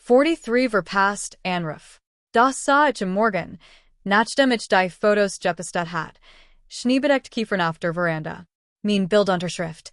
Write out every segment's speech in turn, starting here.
43 verpasst Anruf. Das sah ich am Morgen, nachdem ich die Fotos gepostet hat. Schneebedeckt Kiefern auf der Veranda. Mein Bildunterschrift.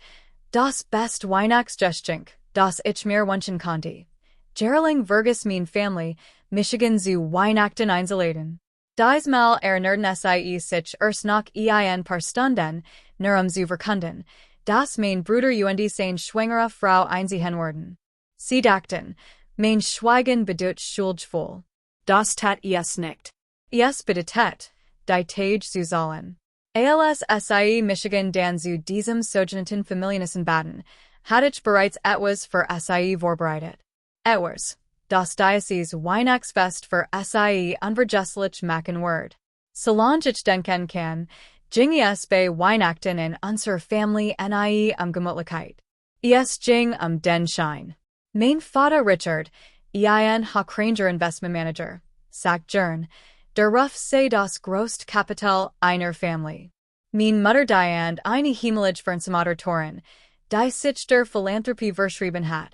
Das best Weihnachtsgeschenk, das ich mir wünschen konnte. Gerling vergaß mein Family, Michigan zu Weihnachten einzuladen. Dies Mal erinnerten sie sich erst nach ein paar Stunden, nur zu verkünden, dass mein Bruder und seine schwangere Frau einziehen würden. Sie dachten, mein Schweigen bedeutet schuldgefühl. Das tat es nicht. Es bedeutet, die Tage zu sollen. Als sie Michigan dann zu diesem sogenannten Familienissen baten, hatte ich bereits etwas für sie vorbereitet. Etwas, das Diocese Weihnachtsfest für sie unvergesslich machen wird. Solange ich denken kann, ging es bei Weihnachten in unserer Familie nie Gemütlichkeit. Es ging den Schein. Mein Vater Richard, ein Hockranger Investment Manager, sagt gern, der Ruf sei das größte Kapital einer Familie. Mein Mutter Diane eine himmlische Vernsamatertorin, die sich der Philanthropie verschrieben hat,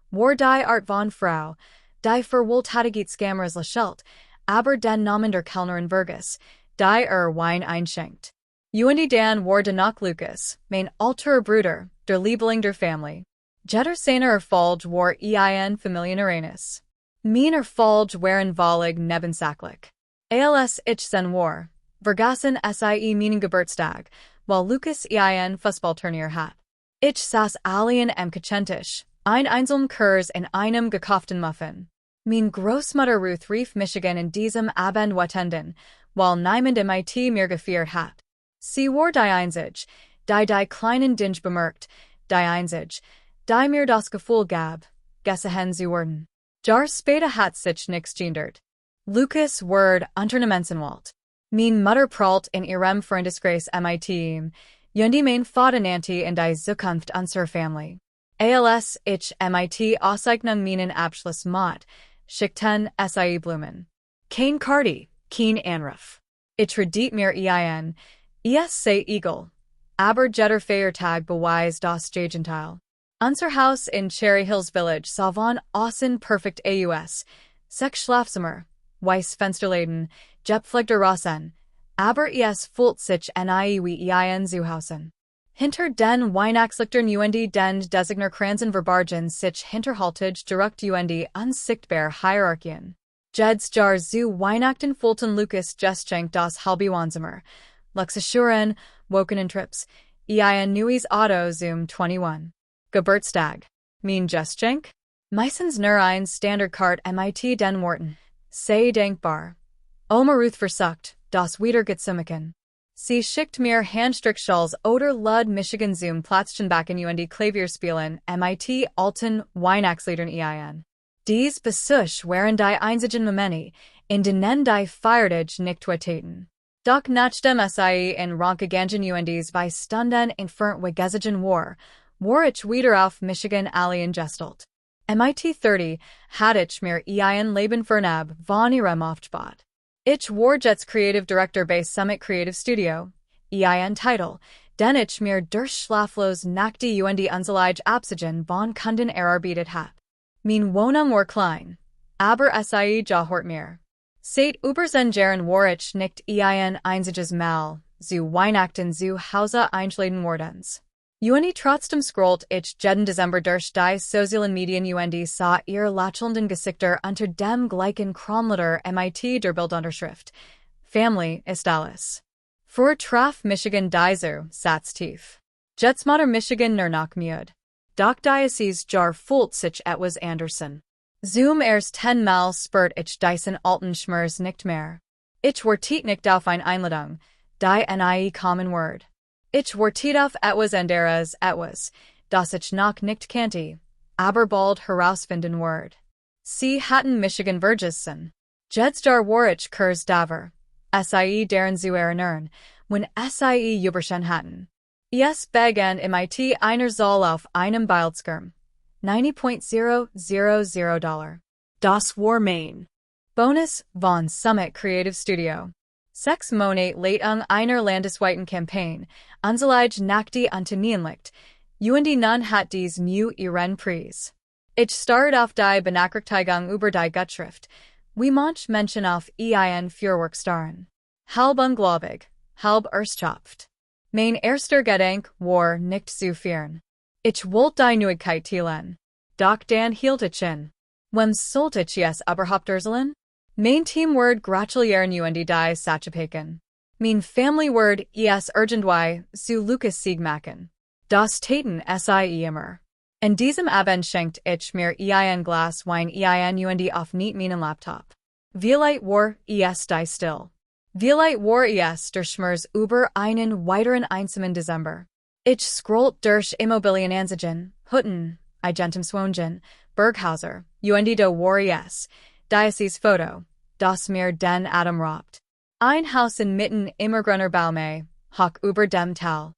war die Art von Frau, die verwohltätigkeit Scammers lächelt, aber den Namen der Kellnerin vergaß, die Wein einschenkt. Und dann war danach Lucas, mein alter Bruder, der Liebling der Familie. Jeder seiner Erfolg war ein Familienereignis. Mein Erfolg waren völlig nebensächlich. Als ich sein war, vergaßen sie meinen Geburtstag, weil Lucas ein Fußballturnier hat. Ich saß allein am Küchentisch, ein einzelnen Kurs in einem gekauften Muffin. Mein Großmutter Ruth rief Michigan in diesem Abend wettenden, weil niemand mit mir gefeiert hat. Sie war die Einzige, die kleinen Dinge bemerkt, die Einzige, die mir das Gefühl gab, gesehen zu werden. Jar später hat sich nichts geändert. Lucas ward unter Menschenwelt. Mein Mutter prallt in ihrem Freundeskreis mit und mein Vater nannte in die Zukunft unserer Familie. Als ich mit Auszeichnung meinen Abschluss macht, schickten sie Blumen. Kein Karte, kein Anruf. Ich redet mir ein, es sei egal. Aber jeder Feiertag beweist das Gegenteil. Unser Haus in Cherry Hills Village sah von außen perfekt aus. 6 Schlafzimmer, weiß Fensterläden, gepflegte Rasen, aber es fühlt sich nie wie ein Zuhause. Hinter den Weihnachtslichtern und den Designerkranzen verbargen sich hinterhaltig direkt und unsichtbar Hierarchien. Jedes Jahr zu Weihnachten füllten Lucas Geschenk das halbe Wohnzimmer. Luxuschuren, Woken Trips, ein neues Auto zum 21. Geburtstag. Mein Geschenk? Meistens nur ein Standardkart mit den Worten. Sei dankbar. Oma Ruth versucht, das wieder zu Sie schickt mir Handstrickschals oder Lud Michigan zum Platzchenbacken und Klavierspielen mit alten Weihnachtsliedern ein. Dies Besuch waren die einzigen Momente, in denen die Feiertage nicht täten. Doch nachdem sie in Ranke gegangen und 2 Stunden entfernt gewesen war ich wieder auf Michigan allein gestellt. Mit 30 hatte ich mir ein Leben vernab von ihrem aufgebaut. Ich war jetzt Creative Director bei Summit Creative Studio, ein Titel, den ich mir durch schlaflos Nachte und unselige Absigen von Kunden erarbeitet hat. Mein Wohnung war klein, aber sie gehört mir. Seit über 10 Jahren war ich nicht ein einziges Mal zu Weihnachten zu Hause eingeladen worden. Und trotzdem scrollt ich jeden Dezember durch die sozialen Medien und sah ihr lächelnden Gesichter unter dem gleichen Kronletter mit der Bildunterschrift. Family ist alles. Für traf Michigan dieser Satz tief. Jetzt matter Michigan nur noch müde. Doch Diocese Jar fühlt sich etwas andersen. Zum erst 10 Mal spürt ich diesen alten Schmerz nicht mehr. Ich wartet nicht auf eine Einladung, die nie kommen wird. Ich wartet auf etwas anderes, etwas, das ich noch nicht kannte, aber bald herausfinden wird. Sie hatten Michigan vergessen. Jedes Jahr war ich kurz davor, sie deren zu erinnern, wenn sie überschen hatten. Es begann mit einer Zahl auf einem Bildschirm. $90.000. Das war mein Bonus von Summit Creative Studio. 6 Monate lang einer landesweiten Campaign, unselige Nachte Antonienlicht, und nun hat dies Mu ihren Preis. Ich startet auf die Benachrichtigung über die Gutschrift. Wie manch Menschen auf ein Feuerwerk starren. Halb ungläubig, halb erschöpft. Mein erster Gedanke war nicht zu fern. Ich wollte die Neuigkeit teilen. Doch dann hielt ich in. Wem sollte ich es überhaupt erzählen? Mein Teamword gratulieren die Sachapaken. Mein Family-Word es irgendwie zu Lucas Sieg machen. Das Taten sie immer. In diesem Abend schenkt ich mir ein Glas Wein auf nicht meinen Laptop. Vielleicht war es die still. Vielleicht war es der Schmerz über einen weiteren einsamen Dezember. Ich scrollt durch Immobilienanzeigen, Hutten, Igentem Swoningen, Berghauser, do war es, Diocese-Foto, das mir den Atem raubt. Ein Haus inmitten immergrüner Baume, hoch über dem Tal.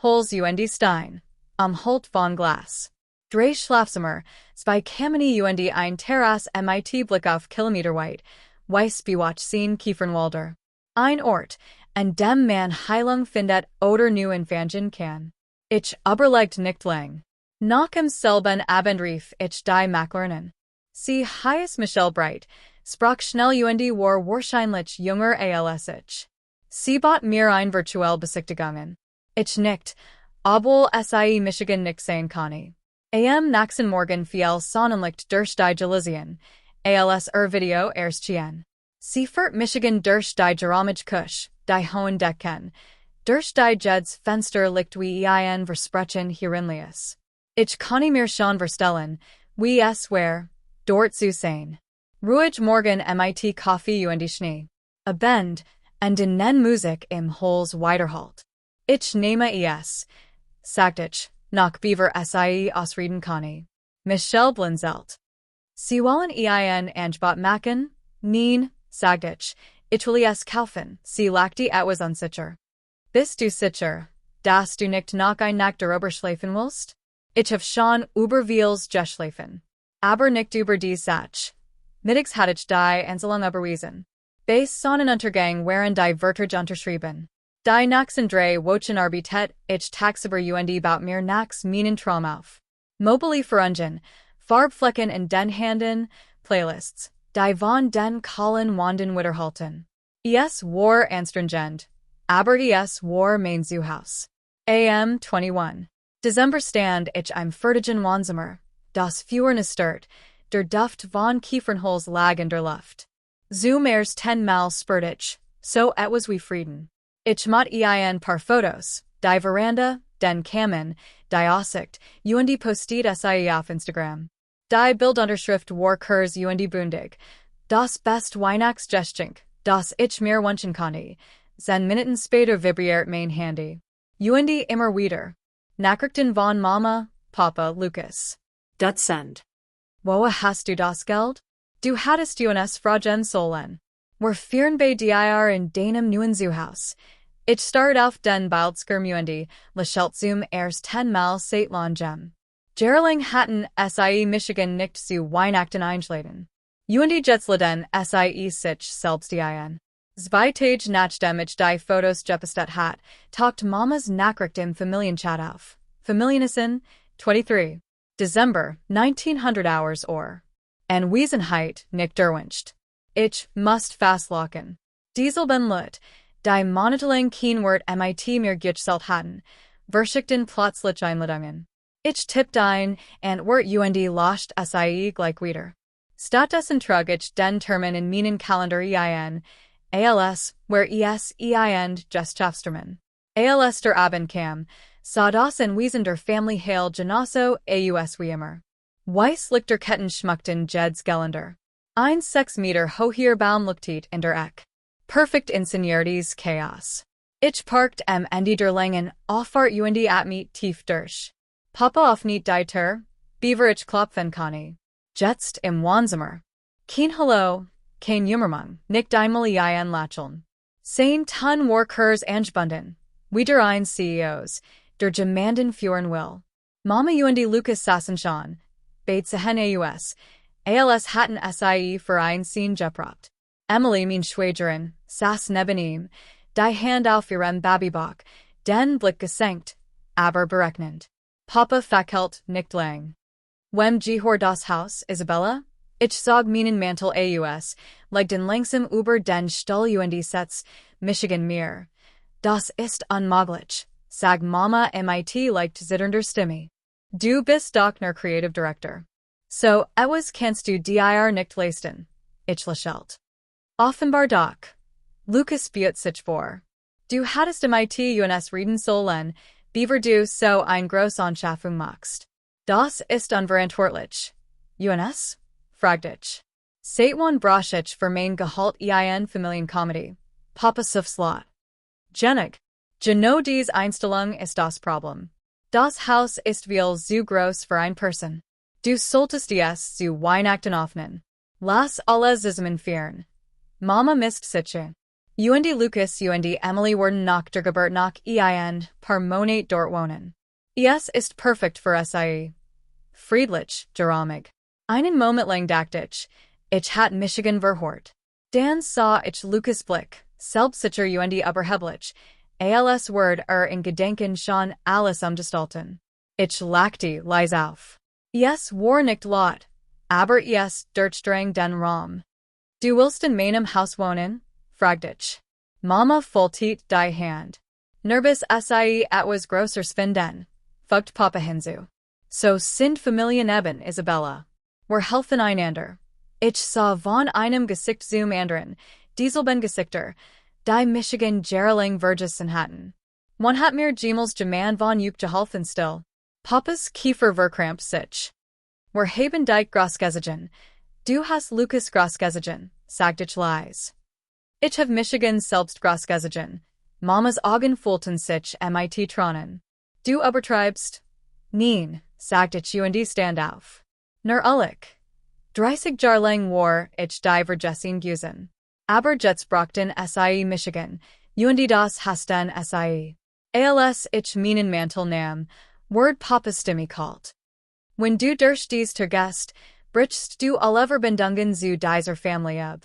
Holz Stein, am Holt von Glas. Drei Schlafzimmer, zwei Kamine ein Terrasse mit Blick auf kilometerweit, weiß bewachsen Kiefernwalder. Ein Ort, an dem man Heilung findet oder nu empfangen kann. Ich überlegt nicht lang. Nach im selben Abend rief ich die Maklerin. Sie heißt Michelle Bright, sprach schnell war wahrscheinlich junger als ich. Sie bat mir ein virtuell Besichtigungen. Ich nickt, obwohl sie Michigan nicht sein kann. Nächsten Morgen fiel Sonnenlicht durch die Jaluzien, als Video erschien. Sie fährt Michigan durch die Geräumige Küche, die hohen Decken, durch die Jeds Fenster liegt wie ein Versprechen herinlius. Ich kann mir schon verstellen, wie es wär, dort zu sein. Ruhig morgen mit Kaffee Schnee. Abend, und den Musik im Holz weiterhalt. Ich nehme es, sagt ich, nach Beaver sie ausreden kann. Michelle blinzelt. Sie wollen ein Angebot machen? Nein, sagt ich will es kaufen, sie lagte etwas unsicher. Bist du sicher, dass du nicht noch ein Nacht darüber schlafen willst? Ich hab schon über vieles geschlafen. Aber nicht über die Sache. Mittags hatte ich die Anzahlung überwiesen. Bei Sonnenuntergang waren die Wörter unterschrieben. Die nächsten drei Wochen arbeitet ich tagsüber baut mir nachts meinen Traum auf. Mobile Verungen, Farbflecken in den Händen, Playlists, die von den Kallen Wanden wiederhalten. Es war anstrengend, aber es war mein Zuhause. Am 21. Dezember stand ich im fertigen Wohnzimmer, das Feuer stört, der Duft von Kiefernholz lag in der Luft. Zu mehr's 10-mal spürt ich, so etwas wie Frieden. Ich mat ein paar Fotos, die Veranda, den Kamin, die Aussicht, postet sie auf Instagram. Die Bildunterschrift war Kurs bundig. Das best Weihnachtsgeschenk, das ich mir wünschen konnte. 10 Minuten später vibriert mein Handy. Immer wieder. Nachrichten von Mama, Papa, Lucas. Das send. Woher hast du das Geld? Du hattest uns Fragen sollen. Wir führen bei dir in deinem neuen Zuhause. Ich start auf den Bildschirm lächelt zum erst 10-mal seit langem. Gerling hatten sie Michigan nicht zu Weihnachten einschlagen. Jetsleden sie sich selbst ein. Zwei Tage nachdem ich die Fotos gepostet hat, taucht Mamas Nachricht im Familienchat auf. Familienissen, 23. Dezember, 1900 Hours or. Anwesenheit nicht erwünscht. Ich must fastlocken. Dieselben Lut, die monatelang Keenwort mit mir gestellt hatten, verschickten plötzlich Einladungen. Ich tippte ein, und Wort lost sie gleich wieder. Stattdessen trug ich den Termin in meinen Kalender ein, als, where Geschaftstermin. Als der Abend kam, sah das in Wiesen der Family Hail Genosso aus wie immer. Weißlichterketten schmuckten Jed's Geländer. Ein 6 Meter hoher Baum leuchtet in der Eck. Perfekt Inszeniertes Chaos. Ich parkt am Ende der langen Auffahrt at tief durch. Papa auf nicht die Tür, beaver ich klopfen kann. Jetzt im Wohnzimmer. Kein Hallo, kein Jummermann, nicht einmal ein Lacheln. Sein Ton Workers angebunden. Wieder ein CEOs, der Gemanden führen will. Mama Lucas saßen schon, beit sehen als hatten sie für ein Scene geprobt. Emily mein Schwägerin, saß neben ihm, die Hand auf ihrem Babybock, den Blick gesenkt, aber berechnend. Papa fackelt nicht lang. Wem gehor das Haus, Isabella? Ich sag meinen Mantel aus, leg den langsam über den Stuhl und Setz, Michigan mir. Das ist unmöglich, sag Mama mit leicht zitternder Stimme. Du bist doch nur Creative Director. So, etwas kannst du dir nicht leisten. Ich lächelt. Offenbar doch. Lucas beut sich vor. Du hattest mit uns reden sollen, beaver du so ein groß Anschaffung machst. Das ist unverantwortlich. UNS? Fragt ich. Seit brauch ich für mein Gehalt in Familiencomedy. Papa Suffslot. Jenig. Genau dies Einstellung ist das Problem. Das Haus ist viel zu groß für ein Person. Du solltest es zu Weihnachten öffnen. Lass alle zusammen feiern. Mama misst sicher. Und Lucas und Emily wurden nach der Geburt nach paar Monate dort wohnen. Es ist perfekt für sie. Friedlich, geräumig. Einen Moment lang dachte ich hat Michigan verhört. Dann sah ich Lucas Blick, selbstsicher und überheblich, als Word in Gedenken schon alles umgestalten. Ich lachte leise auf. Es war nicht laut, aber es durchdrang den Raum. Du willst in meinem Haus wohnen? Fragt ich. Mama faltet die Hand. Nervös sei etwas größer finden, fugt Papa hinzu. So sind Familien eben, Isabella. Wir helfen einander. Ich sah von einem Gesicht zum anderen, dieselben Gesichter, die Michigan Gerling Vergessen hatten. Man hat mir jemals Geman von Juk geholfen still. Papas Kiefer verkrampt sich. Wir haben dich großgezogen. Du hast Lucas großgezogen, sagt ich leise. Ich have Michigan selbst großgezogen. Mamas Augen füllten sich mit Tränen. Du übertreibst? Nein, sagt ich und stand auf. Nur ehrlich. 30 Jahre lang war ich die Vergessen gewesen. Aber jetzt brachten sie Michigan, und das hasten sie. Als ich meinen Mantel nahm, ward Papa's Stimme kalt. Wenn du durch dies vergisst, brichst du alle Verbindungen zu dieser Familie ab.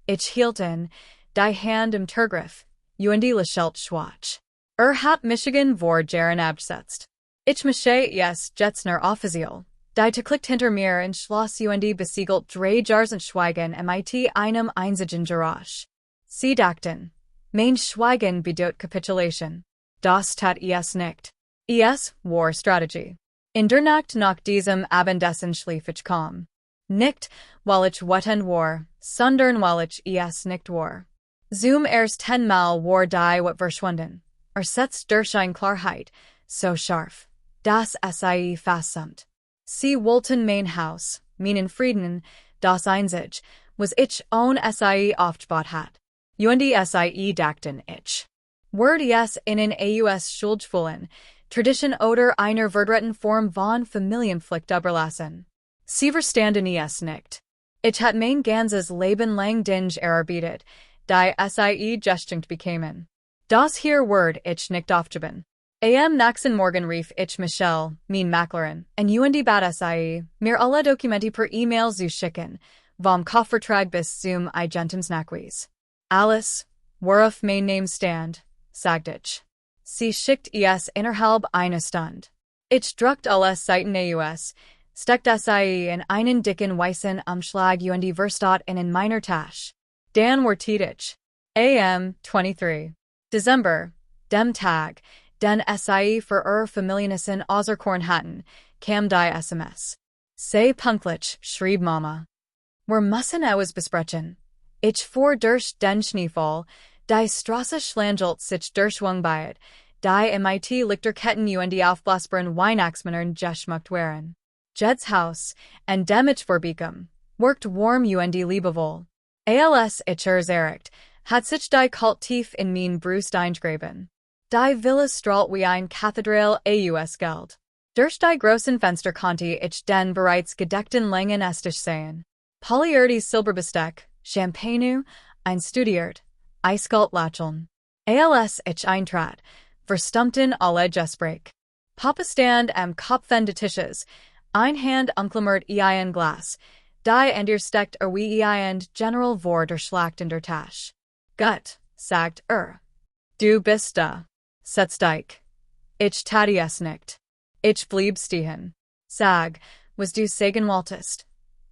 Ich hielt in, die Hand im Turgriff, und lächelt schwach. Hat Michigan vor Jahren abgesetzt. Ich mische jetzt nur offiziell. Die klickt hinter mir in Schloss und besiegelt 3 Jahre Schweigen mit einem einzigen Geräusch. Sie dachten, mein Schweigen bedeutet Capitulation. Das tat es nicht. Es war Strategie. In der Nacht nach diesem Abendessen schlief ich kaum. Nicht, weil ich wütend war, sondern weil ich es nicht war. Zum ersten Mal war die Wut verschwunden. Setzt durch eine Klarheit, so scharf, dass sie fastsamt. Sie wollten mein Haus, meinen Frieden, das einzig, was ich ohne sie aufgebaut hat. Und sie dachten ich. Word es ihnen aus Schuldschwullen, Tradition oder einer verdretten Form von Familienpflicht überlassen. Sie verstanden es nicht. Ich hat mein ganzes Leben lang Dinge erarbeitet, die sie gestinkt bekamen. Das hier Word ich nicht aufgeben. Am nächsten Morgen rief ich Michelle, mein Maklerin, und bat sie, mir alle Dokumente per E-Mail zu schicken, vom Kaufvertrag bis zum Eigentumsnachweis. Alice, worauf mein Name stand, sagt ich. Sie schickt es innerhalb einer Stunde. Ich druckt alle Seiten aus, steckt sie in einen dicken weißen Umschlag und verstot in meiner Tasche. Dann wartet ich. Am 23. December, dem Tag, den sie für Familienissen auserkoren hatten, kam die SMS. Sei pünktlich, schrieb Mama. Wir müssen etwas besprechen. Ich fuhr durch den Schneefall, die Straße schlangelt sich durch Wangbayet, die mit Lichterketten und aufblasbaren Weihnachtsmännern geschmückt waren. Jedes Haus, an dem ich vorbeikam, wirkt warm und liebevoll. Als ich erreicht, hat sich die Kalt tief in mein Brust eingegraben. Die Villa strahlt wie ein Kathedral aus Geld. Durch die großen Fenster konnte ich den bereits gedeckten langen Esstisch sehen. Polyertes Silberbesteck, Champagne, einstudiert, eiskalt Lacheln. Als ich eintrat, verstummten alle Gespräch. Papa stand am Kopfen des Tisches, ein Hand umklammert ein Glas, die andere steckt wie ein General vor der Schlacht in der Tasche. Gut, sagt Du bist da. Setz dich. Ich tat es nicht. Ich blieb stehen. Sag, was du sagen wolltest.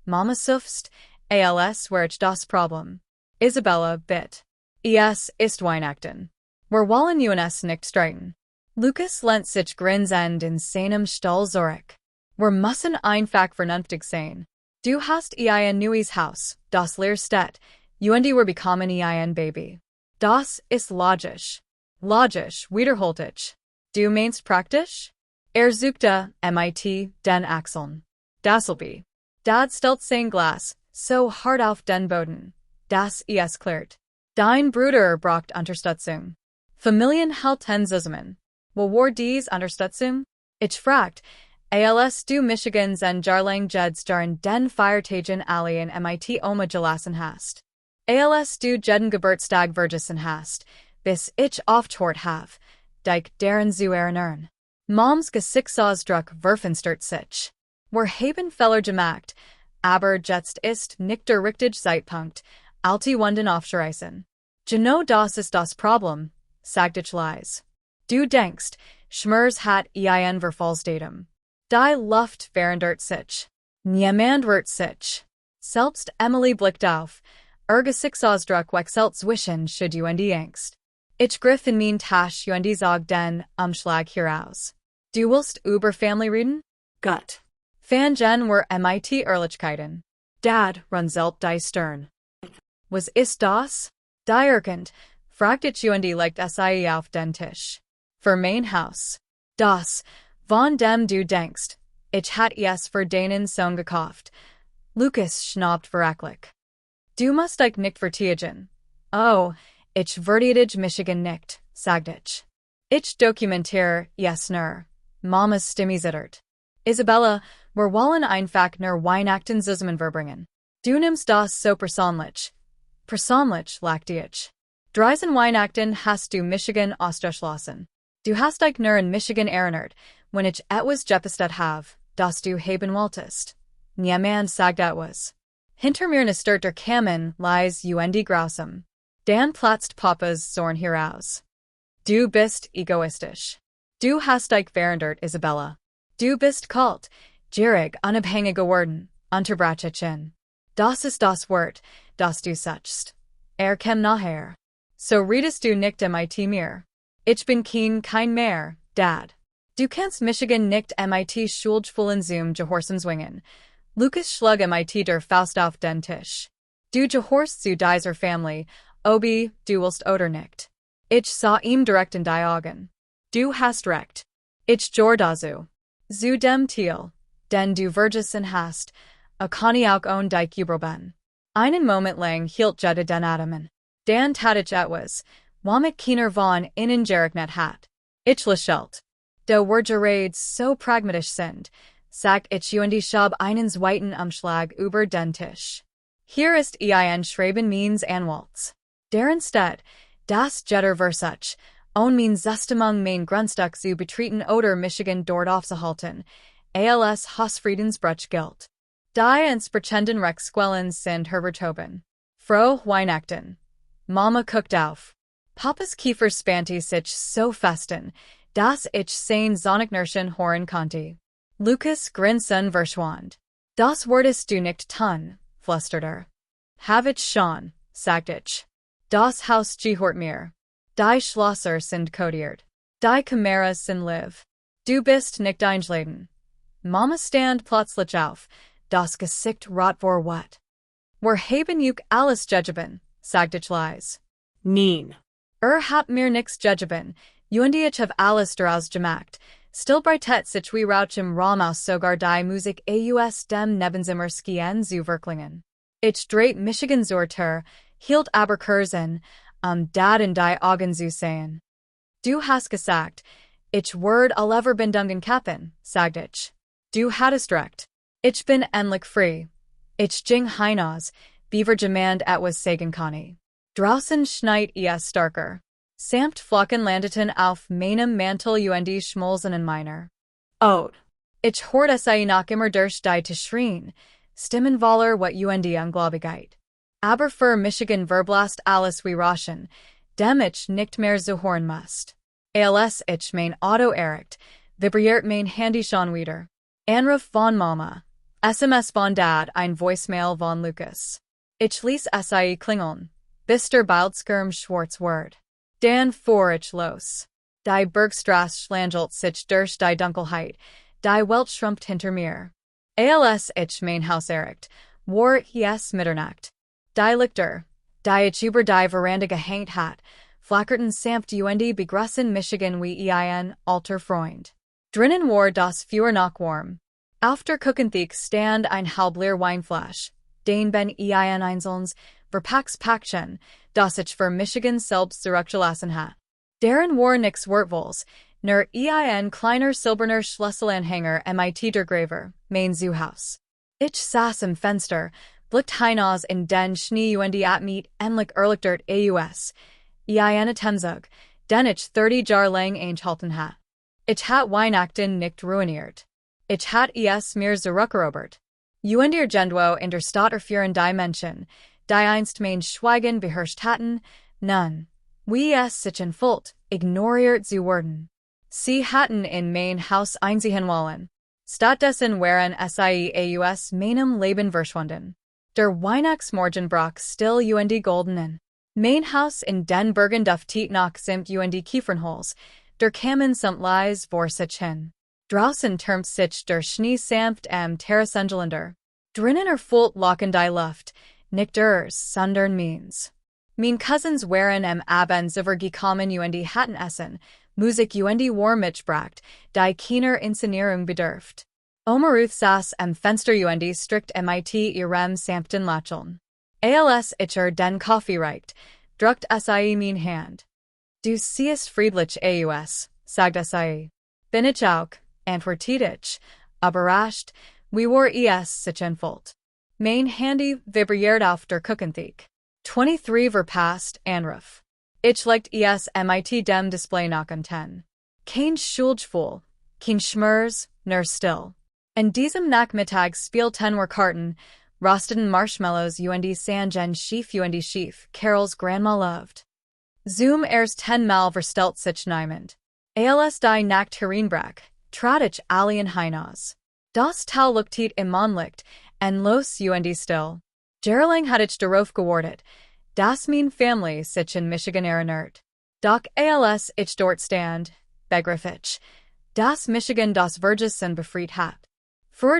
Mama suffst, als wär ich das Problem. Isabella, bit. Es ist Weihnachten. Wir wollen uns nicht streiten. Lukas lent sich grinsend in seinem Stall zurück. Wir müssen einfach vernünftig sein. Du hast ein neues Haus, das leer steht, und wir bekommen ein Baby. Das ist logisch. Logisch, wiederholt ich. Du meinst praktisch? Suchte, MIT, den Achseln. Das'll be. Dad stellt sein Glas, so hart auf den Boden. Das ist klärt. Dein Bruder braucht Unterstützung. Familien halten zusammen. Wo war dies Unterstützung? Ich fragt, als du Michigans en Jarlang Jedes Jahr den Feiertagen alle in MIT Oma gelassen hast. Als du jeden Geburtstag vergessen hast, bis ich aufgehört have, dich daran zu erinnern. Moms Gesichtsausdruck verfinstert sich. Wir haben Fehler gemacht, aber jetzt ist nicht der richtige Zeitpunkt, alte Wunden aufzureißen. Genau das ist das Problem, sagt ich leise. Du denkst, Schmers hat ein Verfallsdatum. Die Luft verändert sich. Niemand wird sich. Selbst Emily blickt auf. Gesichtsausdruck wechselt zwischen Schuld und Angst. Ich griff in mein Tasch und zog den Umschlag heraus. Du willst über Family reden? Gut. Fangen wir MIT Ehrlichkeiten. Dad runzelt die Stirn. Was ist das? Die Erkend, fragt ich und legt SIE auf den Tisch. Für mein Haus. Das, von dem du denkst. Ich hat es für deinen Sohn gekauft. Lukas schnaubt verächtlich. Du musst dich nicht vertiegen. Oh, ich werde dich Michigan nicht, sagt ich. Ich dokumentiere es nur. Mama's Stimme zittert. Isabella, wir wollen einfach nur Weihnachten zusammen verbringen. Du nimmst das so persönlich. Persönlich, lachte ich. Dreisen Weihnachten hast du Michigan ausgeschlossen. Du hast dich nur in Michigan erinnert, wenn ich etwas gepastet have, das du haben wolltest. Niemand sagt etwas. Hinter mir stört der Kamin lies und grausam. Dan platzt Papas Zorn heraus. Du bist egoistisch. Du hast dich verändert, Isabella. Du bist kalt, gierig, unabhängig geworden, unterbrach ich ihn. Das ist das Wort, das du suchst. Kam nachher. So redest du nicht MIT mehr. Ich bin kein mehr, Dad. Du kannst Michigan nicht MIT Schuldschwulen zum Gehorsam zwingen. Lukas schlug MIT der Faust auf den Tisch. Du gehorst zu dieser Family, Obi, du willst oder nicht. Ich sah ihm direkt in die Augen. Du hast recht. Ich jordazu. Zu dem Thiel, denn du vergessen hast, kann ich auch on dich überben. Einen Moment lang hielt Jede den Atemen. Dan tat ich etwas, womit keiner von ihnen gerechnet hat. Ich lächelte. Da wir gerade so pragmatisch sind, sagt ich und ich schab einen zweiten Umschlag über den Tisch. Hier ist ein Schreiben meines Anwalts. Deren Stadt, das Jetter Versuch, on mein Zustimung mein Grundstück zu betreten oder Michigan dort aufzuhalten, als Hausfriedensbruch gilt. Die entsprechenden Rechtsquellen sind hervorgehoben. Frohe Weihnachten. Mama guckt auf. Papas Kiefer spannte sich so festen, dass ich sein Sonnignerchen hören konnte. Lukas grinsen verschwand. Das wurdest du nicht tun, flüsterte. Hab ich schon, sagt ich. Das Haus gehört mir. Die Schlosser sind kodiert. Die Kameras sind live. Du bist nicht eingeladen. Mama stand plötzlich auf. Das Gesicht rot vor what? Wir haben juk alles gegeben, sagt ich leise. Nein. Hat mir nix gegeben, und ich hab alles daraus gemacht. Still breitet sich wie Rauch im Raum aus sogar die Musik aus dem Nebenzimmer skien zu verklingen. Ich drehte Michigan zur Tür, hielt aber Kursen, Dad in die Augen zu sehen. Du hast gesagt, ich werde allever bin Dungan Kappen, sagt ich. Du hattest recht. Ich bin endlich frei. Ich ging hinaus, beaver jemand etwas sagen kann. Draußen schneit es starker. Samt Flocken landeten auf meinem Mantel und schmolzen in meiner. Oh. Ich hörte sie noch immer durch die zu schrien, Stimmenwaller wat Ungläubigkeit. Aber für Michigan verblast alles wie Rauschen, dem ich nicht mehr so hören musst. Als ich mein Auto erregt, vibriert mein Handy schon wieder. Anruf von Mama, SMS von Dad ein Voicemail von Lucas. Ich ließ sie klingeln. Bis der Bildschirm schwarz word. Dan vor ich los. Die Bergstrasse schlangelt sich durch die Dunkelheit. Die Welt schrumpft hinter mir. Als ich mein Haus erreicht, war es Mitternacht. Die Lichter, die ich über die Veranda gehängt hat, flackerten sanft begrüßen Michigan wie ein alter Freund. Drinnen war das Feuer noch warm. Auf der Küchentheke stand ein halbleer Weinflasch, den ben ein einzelnes, Verpackungspäckchen, das ich für Michigan selbst zurückgelassen hat. Darin war nix Wertvolles, nur ein kleiner silberner Schlüsselanhänger mit der Graver, mein Zuhaus. Ich saß im Fenster, blickte hinaus in den Schnee at mich endlich erlichtert aus. Eine Tenzug, den ich 30 Jahre lang eingehalten hat. Ich hat Weihnachten nicht ruiniert. Ich hat es mir zurückerobert. Der Gendwo in der Stadt erfuhren die Menschen, die einst mein Schweigen beherrscht hatten, nun, wie es sich entfüllt, ignoriert zu werden. Sie hatten in mein Haus einziehen wollen. Stattdessen waren sie aus meinem Leben verschwunden. Der Weihnachtsmorgen brach still die goldenen. Mein Haus in den Bergen duftet noch samt die Kiefernholz, der Kamin samt leis vor sich hin. Draußen türmt sich der Schnee sanft am Terrassengelander. Drinnen erfüllt locken die Luft, nicht ders, sondern means. Mein Cousins waren am Abend gekommen die hatten essen, Musik war mitgebracht, die keiner Inszenierung bedurft. Omaruth saß am Fenster strikt mit ihrem sanften Lächeln. Als ich den Kaffee reicht, drückt sie mein Hand. Du siehst friedlich aus, sagt sie. Bin ich auch, antwortet ich, überrascht, wie war es sich entfüllt. Mein Handy vibriert auf der Küchentheke. 23 verpasst Anruf. Ich legt es mit dem Display noch an 10. Kein Schuldgefühl, kein Schmerz, nur still. In diesem Nachmittag spielten wir Karten, rosteten Marshmallows sangen schief, Carols Grandma loved. Zoom erst 10 Mal verstellt sich niemand. Als die Nacht hereinbrach, trat ich allen hinaus. Das Tal looktet im Mondlicht, en los still. Jahrelang hat ich darauf gewartet, dass mein Family sich in Michigan erinnert. Doch als ich dort stand, begriff ich, dass Michigan das Vergessen befreit hat.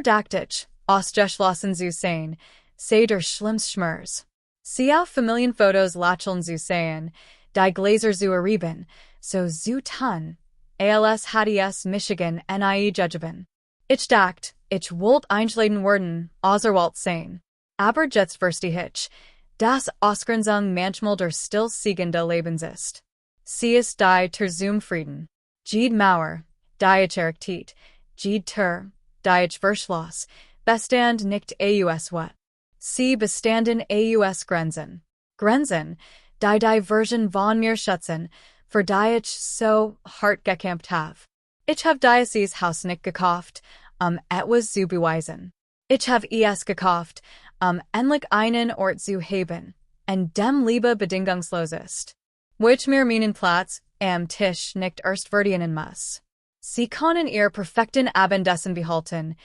Dacht ich, ausgeschlossen zu sein, sei der schlimmste Schmerz. Sie auf Familienfotos lächeln zu sehen, die Gläser zu errieben, so zu tun, als hatte es Michigan nie gegeben. Ich dacht, ich wollte eingeladen werden, außerwalt sein. Aber jetzt verstehe ich, dass Ausgrenzung manchmal der stillsiegende Lebens ist. Sie ist die zum Frieden. Jede Mauer, die ich errichtet, jede Tür, die ich verschloss, bestand nicht aus wat. Sie bestanden aus Grenzen. Grenzen, die Version von mir schützen, für die ich so hart gekämpft habe. Ich habe dieses Haus nicht gekauft, etwas zu beweisen. Ich habe es gekauft, endlich einen Ort zu haben, an dem Liebe bedingungslos ist. Wo ich mir meinen Platz am Tisch nicht erst verdienen muss. Sie können ihr perfekten Abendessen behalten,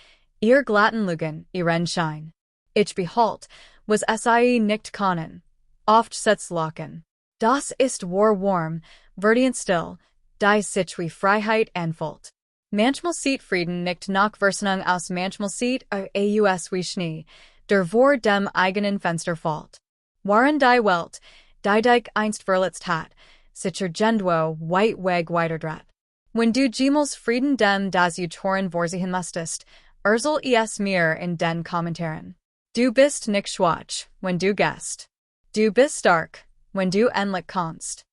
ihr glatten Lügen, ihren Schein. Ich behalt, was sie nicht können. Oft setzt locken. Das ist warm, verdient still, die sich wie Freiheit anfühlt. Manchmal sieht Frieden nicht nach Versöhnung aus, manchmal sieht aus wie Schnee, der vor dem eigenen Fenster fällt. Waren die Welt, die dich einst verletzt hat, sich irgendwo weit weg weiterdreht. Wenn du jemals Frieden dem das du toren vorsehen musstest, erzähl es mir in den Kommentaren. Du bist nicht schwach, wenn du gehst. Du bist stark, wenn du endlich kannst.